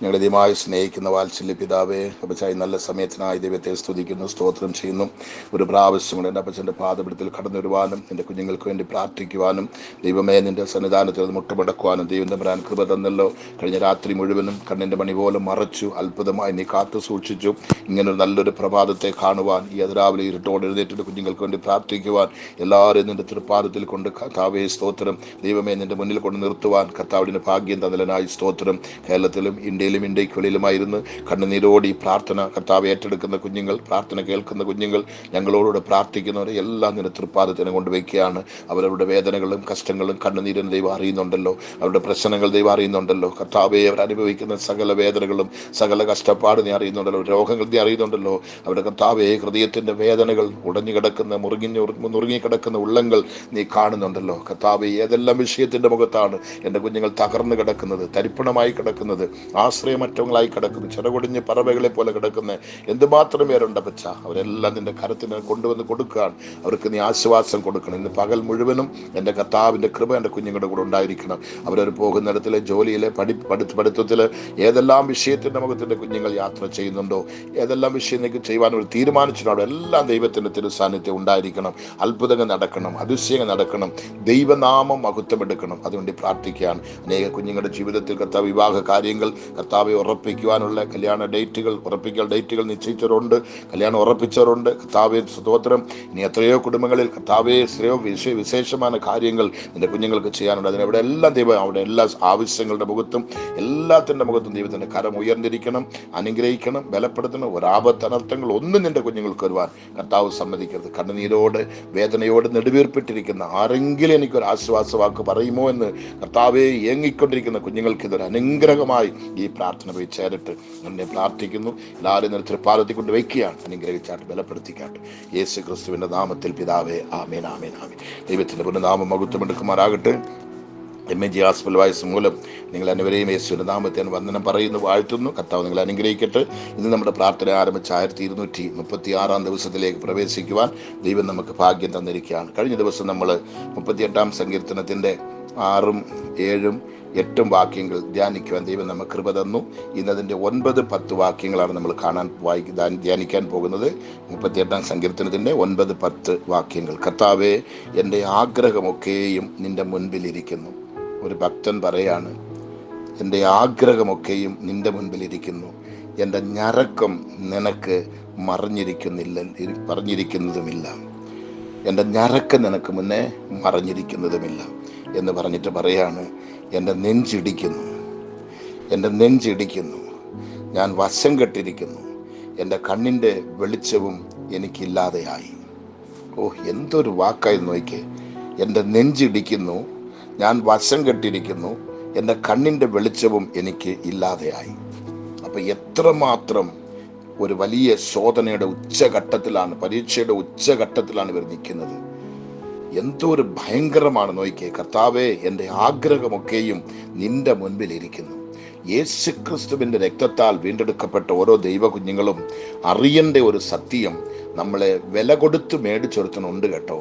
ഞങ്ങളുടെ ദൈവമായി സ്നേഹിക്കുന്ന വാത്സല്യ പിതാവേ, അപ്പച്ചായി നല്ല സമയത്തിനായി ദൈവത്തെ സ്തുതിക്കുന്നു, സ്തോത്രം ചെയ്യുന്നു. ഒരു പ്രാവശ്യം കൂടെ എൻ്റെ അപ്പച്ചൻ്റെ പാദപിടത്തിൽ കടന്നു വരുവാനും എൻ്റെ കുഞ്ഞുങ്ങൾക്ക് വേണ്ടി പ്രാർത്ഥിക്കുവാനും ദൈവമേ നിൻ്റെ സന്നിധാനത്തിൽ മുട്ടുമടക്കുവാനും ദൈവം തമ്പുരാൻ കൃപ തന്നല്ലോ. കഴിഞ്ഞ രാത്രി മുഴുവനും കണ്ണിൻ്റെ മണി പോലെ മറച്ചു, അത്ഭുതമായി നീ കാത്തു സൂക്ഷിച്ചു. ഇങ്ങനൊരു നല്ലൊരു പ്രഭാതത്തെ കാണുവാൻ, ഈ അതിരാവിലെ ഇരുട്ടോടെ എഴുന്നേറ്റിട്ട് കുഞ്ഞുങ്ങൾക്ക് വേണ്ടി പ്രാർത്ഥിക്കുവാൻ എല്ലാവരെയും നിൻ്റെ തൃപ്പാദത്തിൽ കൊണ്ട് കർത്താവേ സ്തോത്രം. ദൈവമേ നിൻ്റെ മുന്നിൽ കൊണ്ട് നിർത്തുവാൻ കർത്താവിന് ഭാഗ്യം തന്നതിനായി സ്തോത്രം. കേരളത്തിലും ഇന്ത്യയിലും ഇന്ത്യക്ക് വെളിയിലുമായിരുന്നു കണ്ണുനീരോടി പ്രാർത്ഥന കർത്താവ് ഏറ്റെടുക്കുന്ന കുഞ്ഞുങ്ങൾ, പ്രാർത്ഥന കേൾക്കുന്ന കുഞ്ഞുങ്ങൾ, ഞങ്ങളോട് പ്രാർത്ഥിക്കുന്നവരെ എല്ലാം നിന്റെ തൃപ്പാദത്തിനെ കൊണ്ടുവയ്ക്കുകയാണ്. അവരവരുടെ വേദനകളും കഷ്ടങ്ങളും കണ്ണുനീരിന് ദൈവം അറിയുന്നുണ്ടല്ലോ, അവരുടെ പ്രശ്നങ്ങൾ ദൈവം അറിയുന്നുണ്ടല്ലോ. കർത്താവെ അവരനുഭവിക്കുന്ന സകല വേദനകളും സകല കഷ്ടപ്പാട് നീ അറിയുന്നുണ്ടല്ലോ, രോഗങ്ങൾ നീ അറിയുന്നുണ്ടല്ലോ. അവരുടെ കർത്താവെ ഹൃദയത്തിൻ്റെ വേദനകൾ, ഉടഞ്ഞു കിടക്കുന്ന നുറുങ്ങിക്കിടക്കുന്ന ഉള്ളങ്ങൾ നീ കാണുന്നുണ്ടല്ലോ. കർത്താവെ ഏതെല്ലാം വിഷയത്തിൻ്റെ മുഖത്താണ് എൻ്റെ കുഞ്ഞുങ്ങൾ തകർന്നു കിടക്കുന്നത്, തരിപ്പണമായി കിടക്കുന്നത്, ആശ്രയമറ്റങ്ങളായി കിടക്കുന്നു, ചിറകൊടിഞ്ഞ് പറവകളെ പോലെ കിടക്കുന്ന എന്തുമാത്രം പേരുണ്ട് പച്ച. അവരെല്ലാം നിന്റെ കരത്തിന് കൊണ്ടുവന്ന് കൊടുക്കുകയാണ്. അവർക്ക് നീ ആശ്വാസം കൊടുക്കണം. ഇന്ന് പകൽ മുഴുവനും എൻ്റെ കർത്താവിൻ്റെ കൃപ എൻ്റെ കുഞ്ഞുങ്ങളുടെ കൂടെ ഉണ്ടായിരിക്കണം. അവരവർ പോകുന്നിടത്തിലെ ജോലിയിലെ പഠിത്തത്തിൽ ഏതെല്ലാം വിഷയത്തിൻ്റെ മുഖത്തിൻ്റെ കുഞ്ഞുങ്ങൾ യാത്ര ചെയ്യുന്നുണ്ടോ, ഏതെല്ലാം വിഷയം നീക്ക് ചെയ്യുവാൻ ഒരു തീരുമാനിച്ചിട്ടുണ്ടോ, എല്ലാം ദൈവത്തിൻ്റെ തിരുസാന്നിധ്യം ഉണ്ടായിരിക്കണം. അത്ഭുതങ്ങൾ നടക്കണം, അതിശയങ്ങൾ നടക്കണം, ദൈവനാമം മഹത്വമെടുക്കണം. അതുകൊണ്ട് പ്രാർത്ഥിക്കുകയാണ്. അനേക കുഞ്ഞുങ്ങളുടെ ജീവിതത്തിൽ കർത്താവ് വിവാഹ കാര്യങ്ങൾ കർത്താവെ ഉറപ്പിക്കുവാനുള്ള കല്യാണ ഡേറ്റുകൾ നിശ്ചയിച്ചവരുണ്ട്, കല്യാണം ഉറപ്പിച്ചവരുണ്ട്. കർത്താവെ സ്തോത്രം. ഇനി എത്രയോ കുടുംബങ്ങളിൽ കർത്താവെ എത്രയോ വിശേഷമായ കാര്യങ്ങൾ എൻ്റെ കുഞ്ഞുങ്ങൾക്ക് ചെയ്യാനുണ്ട്. അതിനെവിടെ എല്ലാം ദൈവം അവിടെ എല്ലാ ആവശ്യങ്ങളുടെ മുഖത്തും എല്ലാത്തിൻ്റെ മുഖത്തും ദൈവത്തിൻ്റെ കരം ഉയർന്നിരിക്കണം, അനുഗ്രഹിക്കണം, ബലപ്പെടുത്തണം. ഒരാപത്ത് അനർത്ഥങ്ങൾ ഒന്നും നിൻ്റെ കുഞ്ഞുങ്ങൾക്ക് വരുവാൻ കർത്താവ് സമ്മതിക്കരുത്. കണ്ണുനീരോട് വേദനയോട് നെടുവീർപ്പിട്ടിരിക്കുന്ന ആരെങ്കിലും എനിക്കൊരു ആശ്വാസവാക്ക് പറയുമോ എന്ന് കർത്താവെ ഏങ്ങിക്കൊണ്ടിരിക്കുന്ന കുഞ്ഞുങ്ങൾക്ക് ഇതൊരു അനുഗ്രഹമായി ഈ പ്രാർത്ഥന പോയി ചേരട്ടെ. എന്നെ പ്രാർത്ഥിക്കുന്നു. എല്ലാവരും തൃപ്പാദത്തിൽ കൊണ്ട് വയ്ക്കുകയാണ്. അനുഗ്രഹിച്ചാട്ട് ബലപ്പെടുത്തിക്കാട്ട് യേശു ക്രിസ്തുവിൻ്റെ നാമത്തിൽ പിതാവേ, ആമേൻ, ആമേൻ, ആമേൻ. ദൈവത്തിൻ്റെ പുനഃനാമം മഹത്വമെടുക്കുമാറാകട്ടെ. MG ഹോസ്പിറ്റൽ വയസ്സ് മൂലം നിങ്ങൾ അനവരെയും യേശുവിൻ്റെ നാമത്തെ വന്ദനം പറയുന്നു, വാഴ്ത്തുന്നു. കർത്താവ് നിങ്ങൾ അനുഗ്രഹിക്കട്ടെ. ഇന്ന് നമ്മുടെ പ്രാർത്ഥന ആരംഭിച്ച 1236 ദിവസത്തിലേക്ക് പ്രവേശിക്കുവാൻ ദൈവം നമുക്ക് ഭാഗ്യം തന്നിരിക്കുകയാണ്. കഴിഞ്ഞ ദിവസം നമ്മൾ 38 സങ്കീർത്തനത്തിൻ്റെ 6, 7, 8 വാക്യങ്ങൾ ധ്യാനിക്കുവാൻ ദൈവം നമുക്ക് കൃപ തന്നു. ഇന്നതിൻ്റെ 9, 10 വാക്യങ്ങളാണ് നമ്മൾ ധ്യാനിക്കാൻ പോകുന്നത്. 38 സങ്കീർത്തനത്തിൻ്റെ 9, 10 വാക്യങ്ങൾ. കർത്താവേ, എൻ്റെ ആഗ്രഹമൊക്കെയും നിൻ്റെ മുൻപിലിരിക്കുന്നു. ഒരു ഭക്തൻ പറയാണ്, എൻ്റെ ആഗ്രഹമൊക്കെയും നിൻ്റെ മുൻപിലിരിക്കുന്നു, എൻ്റെ ഞരക്കം നിനക്ക് പറഞ്ഞിരിക്കുന്നതുമില്ല, എൻ്റെ ഞരക്കം നിനക്ക് മുന്നേ മറഞ്ഞിരിക്കുന്നതുമില്ല എന്ന് പറഞ്ഞിട്ട് പറയാണ്, എൻ്റെ നെഞ്ചിടിക്കുന്നു, ഞാൻ വശം കെട്ടിരിക്കുന്നു, എൻ്റെ കണ്ണിൻ്റെ വെളിച്ചവും എനിക്കില്ലാതെയായി. ഓ, എന്തൊരു വാക്കായി നോക്കിയേ. എൻ്റെ നെഞ്ചിടിക്കുന്നു, ഞാൻ വശം കെട്ടിരിക്കുന്നു, എൻ്റെ കണ്ണിൻ്റെ വെളിച്ചവും എനിക്ക് ഇല്ലാതെയായി. അപ്പം എത്രമാത്രം ഒരു വലിയ ശോധനയുടെ ഉച്ചഘട്ടത്തിലാണ്, പരീക്ഷയുടെ ഉച്ചഘട്ടത്തിലാണ് ഇവർ നിൽക്കുന്നത്. എന്തോ ഒരു ഭയങ്കരമാണ് നോക്കിയേ. കർത്താവേ, എൻ്റെ ആഗ്രഹമൊക്കെയും നിന്റെ മുൻപിലിരിക്കുന്നു. യേശുക്രിസ്തുവിൻ്റെ രക്തത്താൽ വീണ്ടെടുക്കപ്പെട്ട ഓരോ ദൈവ കുഞ്ഞുങ്ങളും അറിയേണ്ട ഒരു സത്യം, നമ്മളെ വില കൊടുത്ത് മേടിച്ചൊരുത്തനുണ്ട് കേട്ടോ.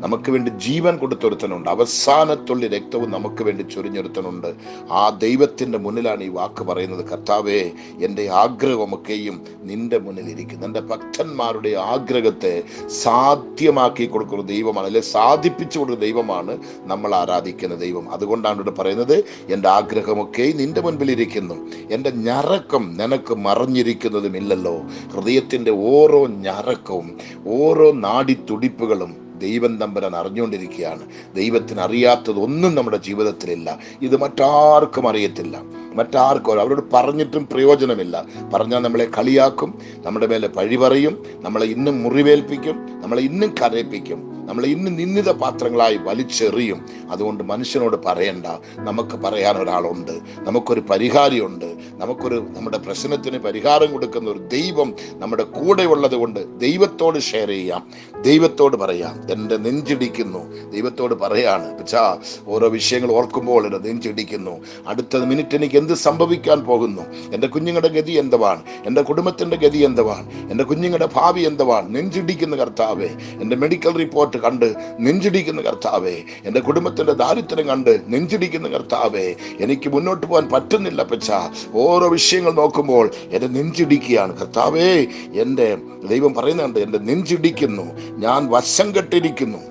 നമുക്ക് വേണ്ടി ജീവൻ കൊടുത്തൊരുത്തനുണ്ട്. അവസാനത്തുള്ളി രക്തവും നമുക്ക് വേണ്ടി ചൊരിഞ്ഞൊരുത്തനുണ്ട്. ആ ദൈവത്തിൻ്റെ മുന്നിലാണ് ഈ വാക്ക് പറയുന്നത്. കർത്താവേ, എൻ്റെ ആഗ്രഹമൊക്കെയും നിന്റെ മുന്നിലിരിക്കുന്നു. എൻ്റെ ഭക്തന്മാരുടെ ആഗ്രഹത്തെ സാധ്യമാക്കി കൊടുക്കുന്ന ദൈവമാണ്, അല്ലെ സാധിപ്പിച്ചു കൊടുക്കുന്ന ദൈവമാണ് നമ്മൾ ആരാധിക്കുന്ന ദൈവം. അതുകൊണ്ടാണ് ഇവിടെ പറയുന്നത്, എൻ്റെ ആഗ്രഹമൊക്കെയും നിന്റെ മുൻപിലിരിക്കുന്നു, എൻ്റെ ഞരക്കം നിനക്ക് മറഞ്ഞിരിക്കുന്നതുമില്ലല്ലോ. ഹൃദയത്തിൻ്റെ ഓരോ ഞരക്കവും ഓരോ നാഡിത്തുടിപ്പുകളും ദൈവം തമ്പുരാൻ അറിഞ്ഞുകൊണ്ടിരിക്കുകയാണ്. ദൈവത്തിന് അറിയാത്തതൊന്നും നമ്മുടെ ജീവിതത്തിലില്ല. ഇത് മറ്റാർക്കും അറിയത്തില്ല, മറ്റാർക്കും. അവരോട് പറഞ്ഞിട്ടും പ്രയോജനമില്ല. പറഞ്ഞാൽ നമ്മളെ കളിയാക്കും, നമ്മുടെ മേലെ പഴി പറയും, നമ്മളെ ഇന്നും മുറിവേൽപ്പിക്കും, നമ്മളെ ഇന്നും കരയിപ്പിക്കും, നമ്മളെ ഇന്നും നിന്ദിത പാത്രങ്ങളായി വലിച്ചെറിയും. അതുകൊണ്ട് മനുഷ്യനോട് പറയണ്ട, നമുക്ക് പറയാൻ ഒരാളുണ്ട്, നമുക്കൊരു പരിഹാരമുണ്ട്, നമ്മുടെ പ്രശ്നത്തിന് പരിഹാരം കൊടുക്കുന്ന ഒരു ദൈവം നമ്മുടെ കൂടെ ഉള്ളത് കൊണ്ട് ദൈവത്തോട് ഷെയർ ചെയ്യാം, ദൈവത്തോട് പറയാം. എൻ്റെ നെഞ്ചിടിക്കുന്നു, ദൈവത്തോട് പറയാണ്. പക്ഷാ ഓരോ വിഷയങ്ങൾ ഓർക്കുമ്പോൾ എൻ്റെ നെഞ്ചിടിക്കുന്നു. അടുത്ത മിനിറ്റ് എനിക്ക് എന്ത് സംഭവിക്കാൻ പോകുന്നു, എൻ്റെ കുഞ്ഞുങ്ങളുടെ ഗതി എന്തുവാണ്, എൻ്റെ കുടുംബത്തിൻ്റെ ഗതി എന്തുവാണ്, എൻ്റെ കുഞ്ഞുങ്ങളുടെ ഭാവി എന്തുവാണ്. നെഞ്ചിടിക്കുന്ന കർത്താവേ, എൻ്റെ മെഡിക്കൽ റിപ്പോർട്ട് കണ്ട് നെഞ്ചിടിക്കുന്ന കർത്താവേ, എൻ്റെ കുടുംബത്തിൻ്റെ ദാരിദ്ര്യം കണ്ട് നെഞ്ചിടിക്കുന്ന കർത്താവേ, എനിക്ക് മുന്നോട്ട് പോകാൻ പറ്റുന്നില്ല പച്ച. ഓരോ വിഷയങ്ങൾ നോക്കുമ്പോൾ എൻ്റെ നെഞ്ചിടിക്കുകയാണ് കർത്താവേ. എൻ്റെ ദൈവം പറയുന്നുണ്ട്, എൻ്റെ നെഞ്ചിടിക്കുന്നു, ഞാൻ വശം കെട്ടിരിക്കുന്നു,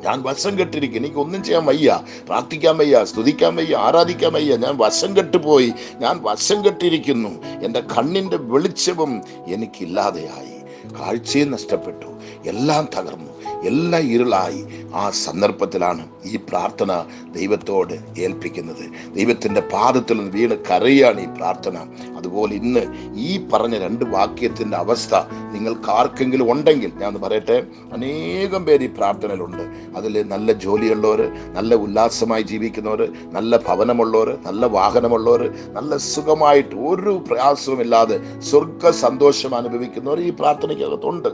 ഞാൻ വശം കെട്ടിരിക്കുന്നു. എനിക്ക് ഒന്നും ചെയ്യാൻ വയ്യ, പ്രാർത്ഥിക്കാൻ വയ്യ, സ്തുതിക്കാൻ വയ്യ, ആരാധിക്കാൻ വയ്യ. ഞാൻ വശം കെട്ടുപോയി, ഞാൻ വശം കെട്ടിരിക്കുന്നു. എൻ്റെ കണ്ണിൻ്റെ വെളിച്ചവും എനിക്കില്ലാതെയായി, കാഴ്ചയും നഷ്ടപ്പെട്ടു, എല്ലാം തകർന്നു, എല്ലാം ഇരുളായി. ആ സന്ദർഭത്തിലാണ് ഈ പ്രാർത്ഥന ദൈവത്തോട് ഏൽപ്പിക്കുന്നത്. ദൈവത്തിൻ്റെ പാദത്തിൽ നിന്ന് വീണ് കരയാണ് ഈ പ്രാർത്ഥന. അതുപോലെ ഇന്ന് ഈ പറഞ്ഞ 2 വാക്യത്തിൻ്റെ അവസ്ഥ നിങ്ങൾക്ക് ആർക്കെങ്കിലും ഉണ്ടെങ്കിൽ ഞാൻ പറയട്ടെ, അനേകം പേര് ഈ പ്രാർത്ഥനയിലുണ്ട്. അതിൽ നല്ല ജോലിയുള്ളവർ, നല്ല ഉല്ലാസമായി ജീവിക്കുന്നവർ, നല്ല ഭവനമുള്ളവർ, നല്ല വാഹനമുള്ളവർ, നല്ല സുഖമായിട്ട് ഒരു പ്രയാസവുമില്ലാതെ സ്വർഗ സന്തോഷം അനുഭവിക്കുന്നവർ ഈ പ്രാർത്ഥനയ്ക്കകത്തുണ്ട്.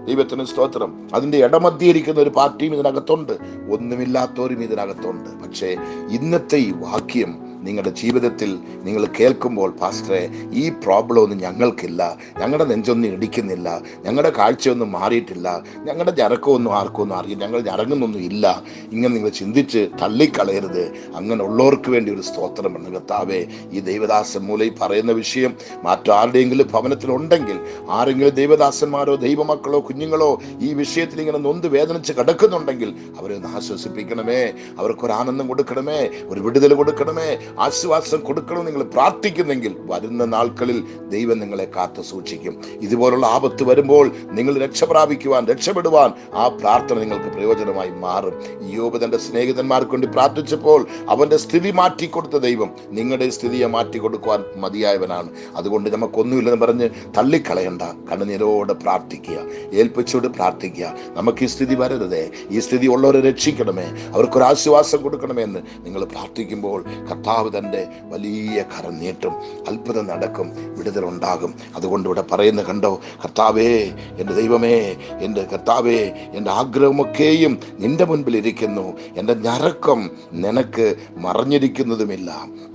ദൈവത്തിന് സ്തോത്രം. അതിൻ്റെ ഇടമധ്യയിരിക്കുന്ന ഒരു പാർട്ടിയും ഇതിനകത്തുണ്ട്, ഒന്നുമില്ലാത്തവരും ഇതിനകത്തുണ്ട്. പക്ഷേ ഇന്നത്തെ ഈ വാക്യം നിങ്ങളുടെ ജീവിതത്തിൽ നിങ്ങൾ കേൾക്കുമ്പോൾ, പാസ്റ്ററെ ഈ പ്രോബ്ലം ഒന്നും ഞങ്ങൾക്കില്ല, ഞങ്ങളുടെ നെഞ്ചൊന്നും ഇടിക്കുന്നില്ല, ഞങ്ങളുടെ കാഴ്ചയൊന്നും മാറിയിട്ടില്ല, ഞങ്ങളുടെ ഞരക്കമൊന്നും ആർക്കൊന്നും അറിയില്ല, ഞങ്ങൾ ഞരങ്ങുന്നൊന്നും ഇല്ല, ഇങ്ങനെ നിങ്ങൾ ചിന്തിച്ച് തള്ളിക്കളയരുത്. അങ്ങനെ ഉള്ളവർക്ക് വേണ്ടി ഒരു സ്തോത്രം ഉണ്ട്. കർത്താവേ, ഈ ദൈവദാസൻ മൂലം പറയുന്ന വിഷയം മറ്റാരുടെയെങ്കിലും ഭവനത്തിലുണ്ടെങ്കിൽ, ആരെങ്കിലും ദൈവദാസന്മാരോ ദൈവമക്കളോ കുഞ്ഞുങ്ങളോ ഈ വിഷയത്തിൽ ഇങ്ങനെ നൊന്ത് വേദനിച്ച് കിടക്കുന്നുണ്ടെങ്കിൽ അവരെ ഒന്ന് ആശ്വസിപ്പിക്കണമേ, അവർക്കൊരു ആനന്ദം കൊടുക്കണമേ, ഒരു വിടുതൽ കൊടുക്കണമേ, ആശ്വാസം കൊടുക്കണം. നിങ്ങൾ പ്രാർത്ഥിക്കുന്നെങ്കിൽ വരുന്ന നാൾക്കളിൽ ദൈവം നിങ്ങളെ കാത്തു സൂക്ഷിക്കും. ഇതുപോലുള്ള ആപത്ത് വരുമ്പോൾ നിങ്ങൾ രക്ഷപ്പെടുവാൻ ആ പ്രാർത്ഥന നിങ്ങൾക്ക് പ്രയോജനമായി മാറും. യോബ് തന്റെ സ്നേഹിതന്മാർക്ക് വേണ്ടി പ്രാർത്ഥിച്ചപ്പോൾ അവന്റെ സ്ഥിതി മാറ്റിക്കൊടുത്ത ദൈവം നിങ്ങളുടെ സ്ഥിതിയെ മാറ്റിക്കൊടുക്കുവാൻ മതിയായവനാണ്. അതുകൊണ്ട് നമുക്കൊന്നുമില്ലെന്ന് പറഞ്ഞ് തള്ളിക്കളയണ്ട, കണ്ണുനീരോടെ പ്രാർത്ഥിക്കുക, ഏൽപ്പിച്ചോട് പ്രാർത്ഥിക്കുക. നമുക്ക് ഈ സ്ഥിതി വരരുതേ, ഈ സ്ഥിതി ഉള്ളവരെ രക്ഷിക്കണമേ, അവർക്കൊരാശ്വാസം കൊടുക്കണമെന്ന് നിങ്ങൾ പ്രാർത്ഥിക്കുമ്പോൾ കർത്താവ് തൻ്റെ വലിയ കരം നീട്ടും, അത്ഭുതം നടക്കും, വിടുതലുണ്ടാകും. അതുകൊണ്ട് ഇവിടെ പറയുന്ന കണ്ടോ, കർത്താവേ, എൻ്റെ ദൈവമേ, എൻ്റെ കർത്താവേ, എൻ്റെ ആഗ്രഹമൊക്കെയും നിന്റെ മുൻപിൽ ഇരിക്കുന്നു, എൻ്റെ ഞരക്കം നിനക്ക് മറഞ്ഞിരിക്കുന്നതുമില്ല,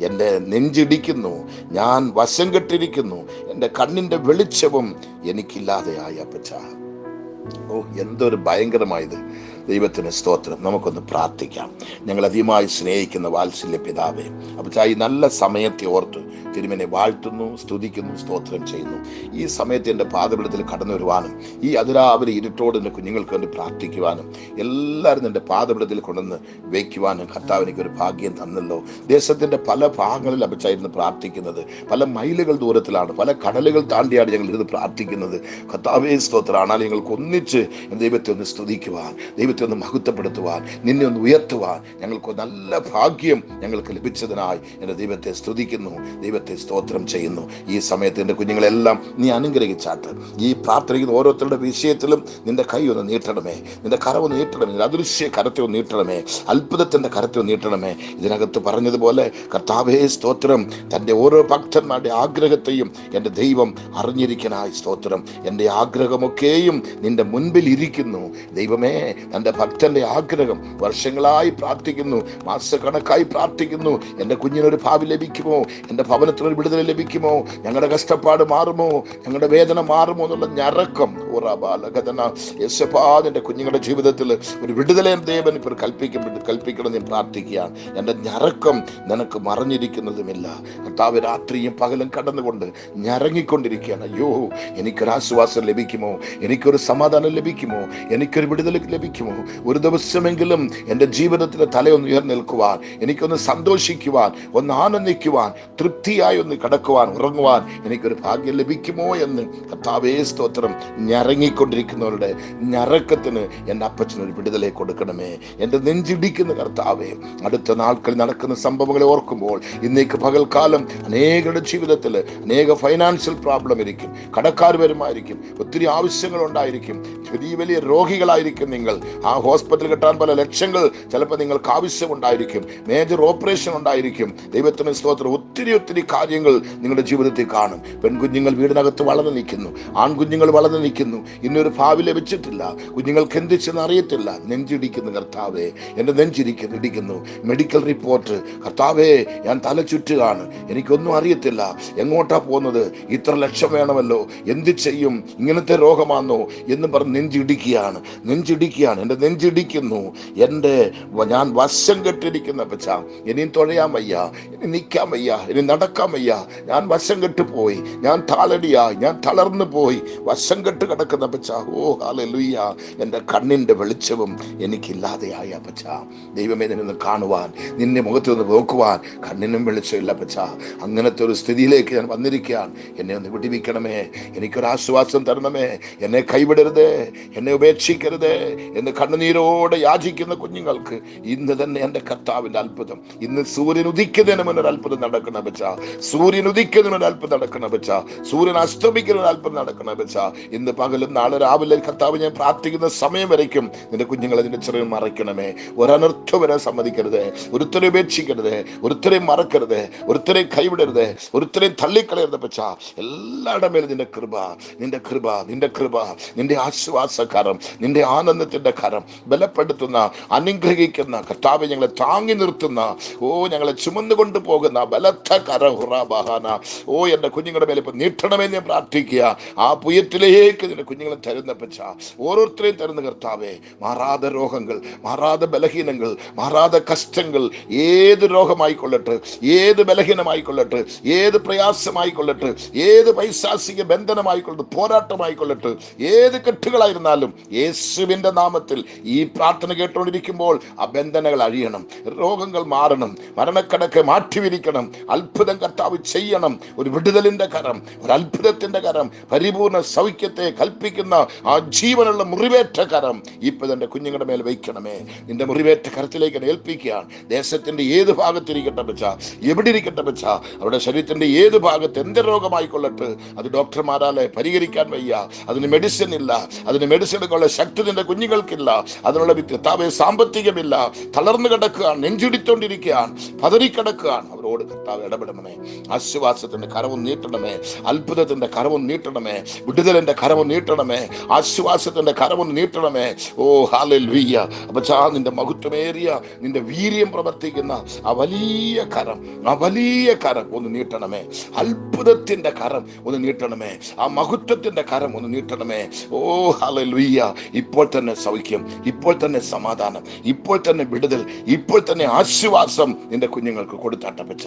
എൻ്റെ നെഞ്ചിടിക്കുന്നു, ഞാൻ വശം കെട്ടിരിക്കുന്നു, എൻ്റെ കണ്ണിൻ്റെ വെളിച്ചവും എനിക്കില്ലാതെയായ അപ്പച്ച. ഓ, എന്തൊരു ഭയങ്കരമായത്. ദൈവത്തിന് സ്തോത്രം. നമുക്കൊന്ന് പ്രാർത്ഥിക്കാം. ഞങ്ങൾ അധികമായി സ്നേഹിക്കുന്ന വാത്സല്യ പിതാവേ, അപ്പോൾ ഈ നല്ല സമയത്തെ ഓർത്ത് തിരുമേനെ വാഴ്ത്തുന്നു, സ്തുതിക്കുന്നു, സ്തോത്രം ചെയ്യുന്നു. ഈ സമയത്ത് എൻ്റെ പാദപീഠത്തിൽ കടന്നു വരുവാനും ഈ അതിരാവിലെ ഇരുട്ടോട് എൻ്റെ കുഞ്ഞുങ്ങൾക്ക് വേണ്ടി പ്രാർത്ഥിക്കുവാനും എല്ലാവരും എൻ്റെ പാദപീഠത്തിൽ കൊണ്ടുവന്ന് വയ്ക്കുവാനും കർത്താവ് എനിക്കൊരു ഭാഗ്യം തന്നല്ലോ. ദേശത്തിൻ്റെ പല ഭാഗങ്ങളിൽ അപച്ചായിരുന്നു പ്രാർത്ഥിക്കുന്നത്, പല മൈലുകൾ ദൂരത്തിലാണ്, പല കടലുകൾ താണ്ടിയാണ് ഞങ്ങൾ ഇരുന്ന് പ്രാർത്ഥിക്കുന്നത്. കർത്താവേ സ്തോത്രം. ஆனால் ഞങ്ങൾക്ക് ഒന്നിച്ച് ദൈവത്തെ ഒന്ന് സ്തുതിക്കുവാൻ, ദൈവത്തെ ഒന്ന് മഹത്വപ്പെടുത്തുവാൻ, നിന്നെ ഒന്ന് ഉയർത്തുവാൻ ഞങ്ങൾക്ക് നല്ല ഭാഗ്യം ഞങ്ങൾക്ക് ലഭിച്ചതിനായി എൻ്റെ ദൈവത്തെ സ്തുതിക്കുന്നു, ദൈവത്തെ സ്തോത്രം ചെയ്യുന്നു. ഈ സമയത്ത് എൻ്റെ കുഞ്ഞുങ്ങളെല്ലാം നീ അനുഗ്രഹിച്ചാട്ട്. ഈ പ്രാർത്ഥിക്കുന്ന ഓരോരുത്തരുടെ വിഷയത്തിലും നിന്റെ കൈ ഒന്ന് നീട്ടണമേ, നിന്റെ കരവൊന്ന് നീട്ടണമേ, അദൃശ്യ കരത്തെ ഒന്ന് നീട്ടണമേ, അത്ഭുതത്തിൻ്റെ കരത്തെ ഒന്ന് നീട്ടണമേ. ഇതിനകത്ത് പറഞ്ഞതുപോലെ കർത്താവേ സ്തോത്രം, തൻ്റെ ഓരോ ഭക്തന്മാരുടെ ആഗ്രഹത്തെയും എൻ്റെ ദൈവം അറിഞ്ഞിരിക്കാനായി സ്തോത്രം. എൻ്റെ ആഗ്രഹമൊക്കെയും നിന്റെ മുൻപിൽ ഇരിക്കുന്നു ദൈവമേ. തൻ്റെ ഭക്തന്റെ ആഗ്രഹം വർഷങ്ങളായി പ്രാർത്ഥിക്കുന്നു, മാസക്കണക്കായി പ്രാർത്ഥിക്കുന്നു. എൻ്റെ കുഞ്ഞിനൊരു ഭാവി ലഭിക്കുമോ, എൻ്റെ ഭവനത്തിനൊരു വിടുതൽ ലഭിക്കുമോ, ഞങ്ങളുടെ കഷ്ടപ്പാട് മാറുമോ, ഞങ്ങളുടെ വേദന മാറുമോ എന്നുള്ള ഞരക്കം യേശുപ്പാ, കുഞ്ഞുങ്ങളുടെ ജീവിതത്തിൽ ഒരു വിടുതലേ ദൈവം ഇപ്പോൾ കൽപ്പിക്കണം ഞാൻ പ്രാർത്ഥിക്കുകയാണ്. എൻ്റെ ഞരക്കം നിനക്ക് മറഞ്ഞിരിക്കുന്നതുമില്ല. കർത്താവ് രാത്രിയും പകലും കടന്നുകൊണ്ട് ഞരങ്ങിക്കൊണ്ടിരിക്കുകയാണ്. അയ്യോ, എനിക്കൊരാശ്വാസം ലഭിക്കുമോ, എനിക്കൊരു സമാധാനം ലഭിക്കുമോ, എനിക്കൊരു വിടുതൽ ലഭിക്കുമോ, ഒരു ദിവസമെങ്കിലും എൻ്റെ ജീവിതത്തിലെ തലയൊന്ന് ഉയർന്നേൽക്കുവാൻ, എനിക്കൊന്ന് സന്തോഷിക്കുവാൻ, ഒന്ന് ആനന്ദിക്കുവാൻ, തൃപ്തിയായി ഒന്ന് കിടക്കുവാൻ, ഉറങ്ങുവാൻ എനിക്കൊരു ഭാഗ്യം ലഭിക്കുമോ എന്ന് കർത്താവേ സ്തോത്രം. ഞരങ്ങിക്കൊണ്ടിരിക്കുന്നവരുടെ ഞരക്കത്തിന് എൻ്റെ അപ്പച്ചനൊരു വിടുതലേ കൊടുക്കണമേ. എൻ്റെ നെഞ്ചിടിക്കുന്ന കർത്താവേ, അടുത്ത നാൾക്കളിൽ നടക്കുന്ന സംഭവങ്ങളെ ഓർക്കുമ്പോൾ ഇന്നേക്ക് പകൽക്കാലം അനേകരുടെ ജീവിതത്തിൽ അനേക ഫൈനാൻഷ്യൽ പ്രോബ്ലം ഇരിക്കും, കടക്കാർ വരുമായിരിക്കും, ഒത്തിരി ആവശ്യങ്ങളുണ്ടായിരിക്കും, വലിയ വലിയ രോഗികളായിരിക്കും നിങ്ങൾ. ആ ഹോസ്പിറ്റൽ കിട്ടാൻ പല ലക്ഷങ്ങൾ ചിലപ്പോൾ നിങ്ങൾക്ക് ആവശ്യമുണ്ടായിരിക്കും. മേജർ ഓപ്പറേഷൻ ഉണ്ടായിരിക്കും. ദൈവത്തിന് സ്തോത്രം. ഒത്തിരി കാര്യങ്ങൾ നിങ്ങളുടെ ജീവിതത്തിൽ കാണും. പെൺകുഞ്ഞുങ്ങൾ വീടിനകത്ത് വളർന്നു നിൽക്കുന്നു, ആൺകുഞ്ഞുങ്ങൾ വളർന്നു നിൽക്കുന്നു. ഇന്നൊരു ഭാവി ലഭിച്ചിട്ടില്ല. കുഞ്ഞുങ്ങൾക്ക് എന്ത് ചെന്ന് അറിയത്തില്ല. നെഞ്ചിടിക്കുന്നു കർത്താവേ, എൻ്റെ നെഞ്ചിടിക്കുന്നു. മെഡിക്കൽ റിപ്പോർട്ട് കർത്താവേ, ഞാൻ തല ചുറ്റുകയാണ്, എനിക്കൊന്നും അറിയത്തില്ല, എങ്ങോട്ടാ പോകുന്നത്, ഇത്ര ലക്ഷം വേണമല്ലോ, എന്ത് ചെയ്യും, ഇങ്ങനത്തെ രോഗമാണോ എന്ന് പറഞ്ഞ് നെഞ്ചിടിക്കുകയാണ്. എൻ്റെ നെഞ്ചിടിക്കുന്നു. ഞാൻ വശം കെട്ടിരിക്കുന്ന പച്ച, ഇനിയും തുഴയാൻ വയ്യ, ഇനി നിൽക്കാൻ വയ്യ, ഇനി നടക്കാൻ വയ്യ. ഞാൻ വശം കെട്ടുപോയി, ഞാൻ താളടിയായി, ഞാൻ തളർന്നു പോയി, വശം കെട്ട് കിടക്കുന്ന പച്ച. ഓ ഹല്ലേലൂയ. എൻ്റെ കണ്ണിൻ്റെ വെളിച്ചവും എനിക്കില്ലാതെയായ പച്ച. ദൈവമേ, നിന്നെ കാണുവാൻ, നിന്നെ മുഖത്ത് നിന്ന് നോക്കുവാൻ കണ്ണിനും വെളിച്ചമില്ല പച്ച. അങ്ങനത്തെ ഒരു സ്ഥിതിയിലേക്ക് ഞാൻ വന്നിരിക്കുകയാണ്. എന്നെ ഒന്ന് വിടിവിക്കണമേ, എനിക്കൊരാശ്വാസം തരണമേ. എന്നെ കൈവിടരുതേ, എന്നെ ഉപേക്ഷിക്കരുതേ എന്ന് കണ്ണുനീരോടെ യാചിക്കുന്ന കുഞ്ഞുങ്ങൾക്ക് ഇന്ന് തന്നെ എൻ്റെ കർത്താവിൻ്റെ അത്ഭുതം. ഇന്ന് സൂര്യൻ ഉദിക്കുന്നതിന് മുന്നേ ഒരു അത്ഭുതം നടക്കണം വെച്ച, സൂര്യൻ ഉദിക്കുന്നതിന് ഒരു അത്ഭുതം നടക്കണം വെച്ച, സൂര്യൻ അസ്തമിക്കുന്ന ഒരു അത്ഭുതം നടക്കണം വെച്ച. ഇന്ന് പകലും നാളെ രാവിലെ കർത്താവ് ഞാൻ പ്രാർത്ഥിക്കുന്ന സമയം വരയ്ക്കും നിന്റെ കുഞ്ഞുങ്ങളെ നിന്റെ ചെറിയ മറയ്ക്കണമേ. ഒരനർത്ഥം വരെ സമ്മതിക്കരുത്, ഒരുത്തരെ ഉപേക്ഷിക്കരുത്, ഒരുത്തരെയും മറക്കരുത്, ഒരുത്തരെയും കൈവിടരുത്, ഒരുത്തരെയും തള്ളിക്കളയരുത് പച്ച. എല്ലാവരുടെ മേലും നിന്റെ കൃപ, നിന്റെ കൃപ, നിന്റെ കൃപ, നിന്റെ ആശ്വാസകരം, നിന്റെ ആനന്ദത്തിന്റെ കരം, ബലപ്പെടുത്തുന്ന, അനുഗ്രഹിക്കുന്ന കർത്താവെ, ഞങ്ങളെ താങ്ങി നിർത്തുന്ന, ഞങ്ങളെ ചുമന്നുകൊണ്ട് പോകുന്ന ബലത്ത കരം ഹുറാബഹാന. എൻ്റെ കുഞ്ഞുങ്ങളുടെ മേലെ ഇപ്പൊ നീട്ടണമെന്ന് ഞാൻ പ്രാർത്ഥിക്കുക. ആ പുയത്തിലേക്ക് നിന്റെ കുഞ്ഞുങ്ങളെ തരുന്ന പച്ച, ഓരോരുത്തരെയും തരുന്ന കർത്താവെ. മാറാതെ രോഗങ്ങൾ, മാറാതെ ബലഹീനങ്ങൾ, മാറാതെ കഷ്ടങ്ങൾ, ഏത് രോഗമായിക്കൊള്ളട്ടെ, ഏത് ബലഹീനമായിക്കൊള്ളട്ടെ, ഏത് പ്രയാസമായിക്കൊള്ളട്ടെ, ഏത് പൈശാചിക ബന്ധനമായിക്കൊള്ളട്ടെ, പോരാട്ടമായിക്കൊള്ളട്ടെ, ഏത് കെട്ടുകളായിരുന്നാലും യേശുവിന്റെ നാമത്തിൽ ഈ പ്രാർത്ഥന കേട്ടുകൊണ്ടിരിക്കുമ്പോൾ ആ ബന്ധനങ്ങൾ അഴിയണം, രോഗങ്ങൾ മാറണം, മരണക്കടക്ക് മാറ്റിവിരിക്കണം, അത്ഭുതം കർത്താവ് ചെയ്യണം. ഒരു വിടുതലിന്റെ കരം, ഒരു അത്ഭുതത്തിന്റെ കരം, പരിപൂർണ സൗഖ്യത്തെ കൽപ്പിക്കുന്ന ആ ജീവനുള്ള മുറിവേറ്റ കരം ഇപ്പൊ എന്റെ കുഞ്ഞുങ്ങളുടെ മേൽ വയ്ക്കണമേ. നിന്റെ മുറിവേറ്റ കരത്തിലേക്ക് ഏൽപ്പിക്കുകയാണ്. ദേശത്തിന്റെ ഏത് ഭാഗത്തിരിക്കട്ടെ പച്ച, എവിടെ ഇരിക്കട്ടെ പച്ച, അവരുടെ ശരീരത്തിന്റെ ഏത് ഭാഗത്ത് എന്ത് രോഗമായിക്കൊള്ളട്ടെ, അത് ഡോക്ടർമാരാലെ പരിഹരിക്കാൻ വയ്യ, അതിന് മെഡിസിൻ ഇല്ല, അതിന് മെഡിസിൻ എടുക്കാനുള്ള ശക്തി നിന്റെ കുഞ്ഞുങ്ങൾക്കില്ല, അതിനുള്ള കർത്താവെ സാമ്പത്തികമില്ല, തളർന്നു കിടക്കുകയാണ്, നെഞ്ചിടിത്തോണ്ടിരിക്കുകയാണ്, പതറിക്കിടക്കുകയാണ്. അവരോട് കർത്താവ് ഇടപെടണമേ. ആശ്വാസത്തിന്റെ കരവും നീട്ടണമേ, അത്ഭുതത്തിന്റെ കരവും നീട്ടണമേ, വിടുതലിന്റെ കരവും നീട്ടണമേ, ആശ്വാസത്തിന്റെ കരവും നീട്ടണമേ. ഓ ഹല്ലേലൂയ. അപ്പച്ചാ, നിന്റെ മഹത്വമേറിയ, നിന്റെ വീര്യം പ്രവർത്തിക്കുന്ന ആ വലിയ കരം, ആ വലിയ കരം ഒന്ന് നീട്ടണമേ. അത്ഭുതത്തിന്റെ കരം ഒന്ന് നീട്ടണമേ. ആ മഹത്വത്തിന്റെ കരം ഒന്ന് നീട്ടണമേ. ഓ ഹല്ലേലൂയ. ഇപ്പോൾ തന്നെ സൗഖ്യം, ഇപ്പോൾ തന്നെ സമാധാനം, ഇപ്പോൾ തന്നെ വിടുതൽ, ഇപ്പോൾ തന്നെ ആശ്വാസം നിന്റെ കുഞ്ഞുങ്ങൾക്ക് കൊടുത്താട്ടപ്പച്ച.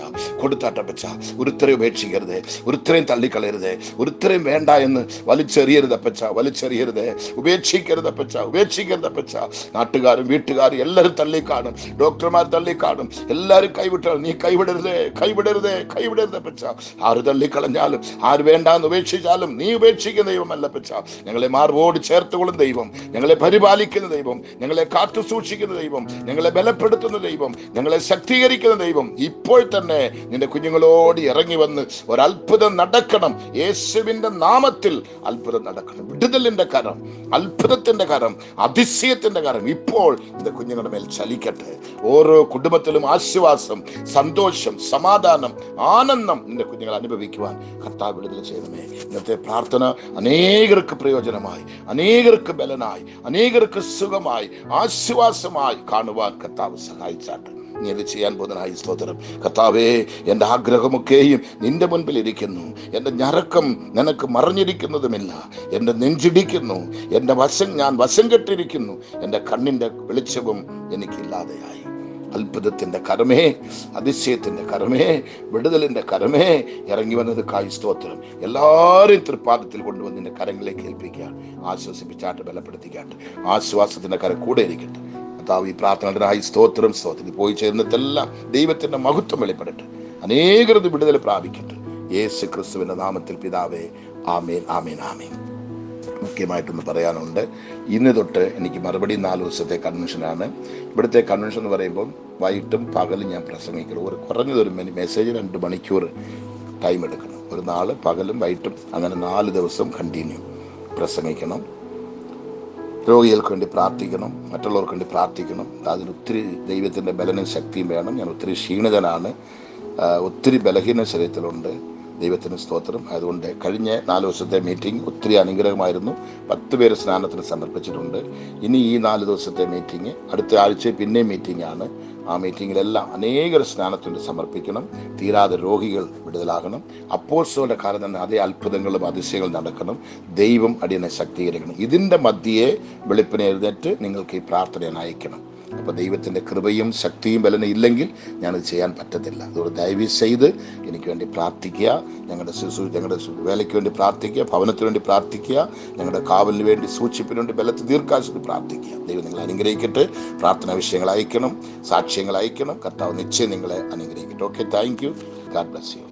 ഒരുത്തരെയും ഉപേക്ഷിക്കരുത്, ഒരുത്തരെയും തള്ളിക്കളയരുത്, ഒരുത്തരെയും വേണ്ട എന്ന് വലിച്ചെറിയരുതപ്പച്ച, വലിച്ചെറിയരുത്, ഉപേക്ഷിക്കരുതപ്പച്ച. നാട്ടുകാരും വീട്ടുകാരും എല്ലാവരും തള്ളിക്കാണും, ഡോക്ടർമാർ തള്ളിക്കാണും, എല്ലാവരും കൈവിട്ടാൽ നീ കൈവിടരുതേ പച്ച. ആര് തള്ളിക്കളഞ്ഞാലും, ആര് വേണ്ടാന്ന് ഉപേക്ഷിച്ചാലും നീ ഉപേക്ഷിക്കുന്ന ദൈവമല്ല പച്ച. ഞങ്ങളെ മാർവോട് ചേർത്തുകൊള്ളും ദൈവം, ഞങ്ങളെ പരിപാലിക്കുന്ന ദൈവം, ഞങ്ങളെ കാത്തു സൂക്ഷിക്കുന്ന ദൈവം, ഞങ്ങളെ ബലപ്പെടുത്തുന്ന ദൈവം, ഞങ്ങളെ ശക്തീകരിക്കുന്ന ദൈവം ഇപ്പോൾ തന്നെ നിന്റെ കുഞ്ഞുങ്ങളോട് ഇറങ്ങി വന്ന് ഒരത്ഭുതം നടക്കണം. യേശുവിന്റെ നാമത്തിൽ അത്ഭുതം നടക്കണം. വിടുതലിന്റെ കരം, അത്ഭുതത്തിന്റെ കരം, അതിശയത്തിന്റെ കരം ഇപ്പോൾ നിന്റെ കുഞ്ഞുങ്ങളുടെ മേൽ ചലിക്കട്ടെ. ഓരോ കുടുംബത്തിലും ആശ്വാസം, സന്തോഷം, സമാധാനം, ആനന്ദം നിന്റെ കുഞ്ഞുങ്ങൾ അനുഭവിക്കുവാൻ കർത്താവ് വിടുതൽ ചെയ്യണമേ. ഇന്നത്തെ പ്രാർത്ഥന അനേകർക്ക് പ്രയോജനമായി, അനേകർക്ക് ബലനായി, അനേകർക്ക് സുഖമായി, ആശ്വാസമായി കാണുവാൻ കർത്താവ് സഹായിച്ചാട്ടെ. നീ അത് ചെയ്യാൻ പോകുന്നതിനായി സ്തോത്രം. കർത്താവേ, എൻ്റെ ആഗ്രഹമൊക്കെയും നിന്റെ മുൻപിൽ ഇരിക്കുന്നു. എൻ്റെ ഞരക്കം നിനക്ക് മറഞ്ഞിരിക്കുന്നതുമില്ല. എൻ്റെ നെഞ്ചിടിക്കുന്നു, ഞാൻ വശം കെട്ടിരിക്കുന്നു. എൻ്റെ കണ്ണിൻ്റെ വെളിച്ചവും എനിക്കില്ലാതെയായി. അത്ഭുതത്തിന്റെ കരമേ, അതിശയത്തിന്റെ കരമേ, വിടുതലിന്റെ കരമേ, ഇറങ്ങി വന്നതുക്കായി സ്തോത്രം. എല്ലാവരെയും തൃപ്പാദത്തിൽ കൊണ്ടുവന്ന് നിന്റെ കരങ്ങളിലേക്ക് ഏൽപ്പിക്കുകയാണ്. ആശ്വസിപ്പിച്ചാട്ട്, ബലപ്പെടുത്തിക്കാട്ട്. ആശ്വാസത്തിന്റെ കരം കൂടെ ഇരിക്കട്ടെ. കർത്താവ്, ഈ പ്രാർത്ഥനകൾക്കായി സ്തോത്രം. പോയി ചേർന്നിട്ടെല്ലാം ദൈവത്തിന്റെ മഹത്വം വെളിപ്പെടട്ടെ. അനേകർ വിടുതൽ പ്രാപിക്കട്ടെ. യേശു ക്രിസ്തുവിന്റെ നാമത്തിൽ പിതാവേ, ആമേൻ, ആമേൻ, ആമേൻ. മുഖ്യമായിട്ടൊന്ന് പറയാനുണ്ട്. ഇന്ന് തൊട്ട് എനിക്ക് മറുപടി 4 ദിവസത്തെ കൺവെൻഷനാണ്. ഇവിടുത്തെ കൺവെൻഷൻ എന്ന് പറയുമ്പോൾ വൈകിട്ടും പകലും ഞാൻ പ്രസംഗിക്കണം. കുറഞ്ഞതൊരു മെസ്സേജ് 2 മണിക്കൂർ ടൈം എടുക്കണം. ഒരു നാള് പകലും വൈകിട്ടും അങ്ങനെ 4 ദിവസം കണ്ടിന്യൂ പ്രസംഗിക്കണം. രോഗികൾക്ക് വേണ്ടി പ്രാർത്ഥിക്കണം, മറ്റുള്ളവർക്ക് വേണ്ടി പ്രാർത്ഥിക്കണം. അതിനൊത്തിരി ദൈവത്തിൻ്റെ ബലനും ശക്തിയും വേണം. ഞാൻ ഒത്തിരി ക്ഷീണിതനാണ്, ഒത്തിരി ബലഹീന ശരീരത്തിലുണ്ട്. ദൈവത്തിന് സ്തോത്രം. അതുകൊണ്ട് കഴിഞ്ഞ 4 ദിവസത്തെ മീറ്റിംഗ് ഒത്തിരി അനുഗ്രഹമായിരുന്നു. 10 പേര് സ്നാനത്തിന് സമർപ്പിച്ചിട്ടുണ്ട്. ഇനി ഈ 4 ദിവസത്തെ മീറ്റിംഗ് അടുത്ത ആഴ്ച പിന്നെ മീറ്റിംഗ് ആണ്. ആ മീറ്റിങ്ങിലെല്ലാം അനേകർ സ്നാനത്തിന് സമർപ്പിക്കണം. തീരാതെ രോഗികൾ വിടുതലാകണം. അപ്പോസ്തലരുടെ കാലം തന്നെ അതേ അത്ഭുതങ്ങളും അതിശയങ്ങളും നടക്കണം. ദൈവം അടിയനെ ശക്തീകരിക്കണം. ഇതിൻ്റെ മധ്യേ വെളുപ്പിനെ എഴുന്നേറ്റ് നിങ്ങൾക്ക് ഈ പ്രാർത്ഥന അയക്കണം. അപ്പോൾ ദൈവത്തിൻ്റെ കൃപയും ശക്തിയും ബലനും ഇല്ലെങ്കിൽ ഞാനത് ചെയ്യാൻ പറ്റത്തില്ല. അതുകൊണ്ട് ദയവ് ചെയ്ത് എനിക്ക് വേണ്ടി പ്രാർത്ഥിക്കുക. ഞങ്ങളുടെ വേലയ്ക്ക് വേണ്ടി പ്രാർത്ഥിക്കുക, ഭവനത്തിന് വേണ്ടി പ്രാർത്ഥിക്കുക, ഞങ്ങളുടെ കാവലിന് വേണ്ടി, സൂക്ഷിപ്പിന് വേണ്ടി, ബലത്തിൽ ദീർഘായുസ്സിന് പ്രാർത്ഥിക്കുക. ദൈവം നിങ്ങളെ അനുഗ്രഹിക്കട്ടെ. പ്രാർത്ഥനാ വിഷയങ്ങൾ അയക്കണം, സാക്ഷ്യങ്ങൾ അയക്കണം. കർത്താവ് നിശ്ചയം നിങ്ങളെ അനുഗ്രഹിക്കട്ടെ. Okay, thank you. God bless you.